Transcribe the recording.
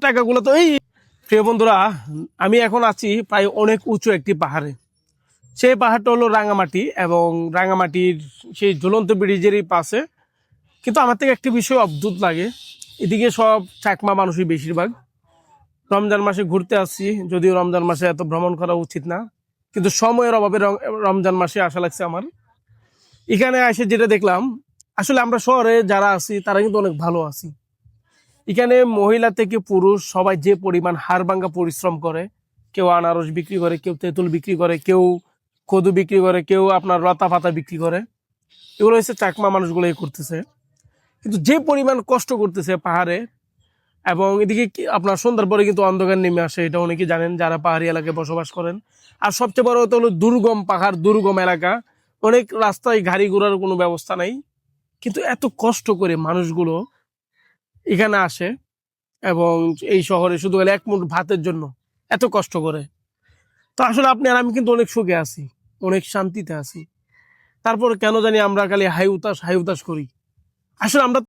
টাকাগুলো তো এই। প্রিয় বন্ধুরা, আমি এখন আছি প্রায় অনেক উঁচু একটি পাহাড়ে। সেই পাহাড়টা হলো রাঙামাটি, এবং রাঙামাটির সেই ঝুলন্ত ব্রিজেরই পাশে। কিন্তু আমার থেকে একটি বিষয় অদ্ভুত লাগে, এদিকে সব চাকমা মানুষই বেশিরভাগ। রমজান মাসে ঘুরতে আসছি, যদিও রমজান মাসে এত ভ্রমণ করা উচিত না, কিন্তু সময়ের অভাবে রমজান মাসে আসা লাগছে আমার। এখানে এসে যেটা দেখলাম, আসলে আমরা শহরে যারা আছি তারা কিন্তু অনেক ভালো আছি। এখানে মহিলা থেকে পুরুষ সবাই যে পরিমাণ হাড়ভাঙ্গা পরিশ্রম করে, কেউ আনারস বিক্রি করে, কেউ তেঁতুল বিক্রি করে, কেউ কদু বিক্রি করে, কেউ আপনার লতা পাতা বিক্রি করে। এগুলো হচ্ছে চাকমা মানুষগুলোই করতেছে। কিন্তু যে পরিমাণ কষ্ট করতেছে পাহাড়ে, এবং এদিকে আপনার সন্ধ্যার পরে কিন্তু অন্ধকার নেমে আসে, এটা অনেকে জানেন যারা পাহাড়ি এলাকায় বসবাস করেন। আর সবচেয়ে বড় কথা হলো দুর্গম পাহাড়, দুর্গম এলাকা, অনেক রাস্তায় গাড়ি ঘোড়ার কোনো ব্যবস্থা নাই। কিন্তু এত কষ্ট করে মানুষগুলো এখানে আসে, এবং এই শহরে শুধু এক মুঠ ভাতের জন্য এত কষ্ট করে। তো আসলে আপনি আর আমি কিন্তু অনেক সুখে আছি, অনেক শান্তিতে আছি। তারপর কেন জানি আমরা খালি হাই উতাস করি। আসলে আমরা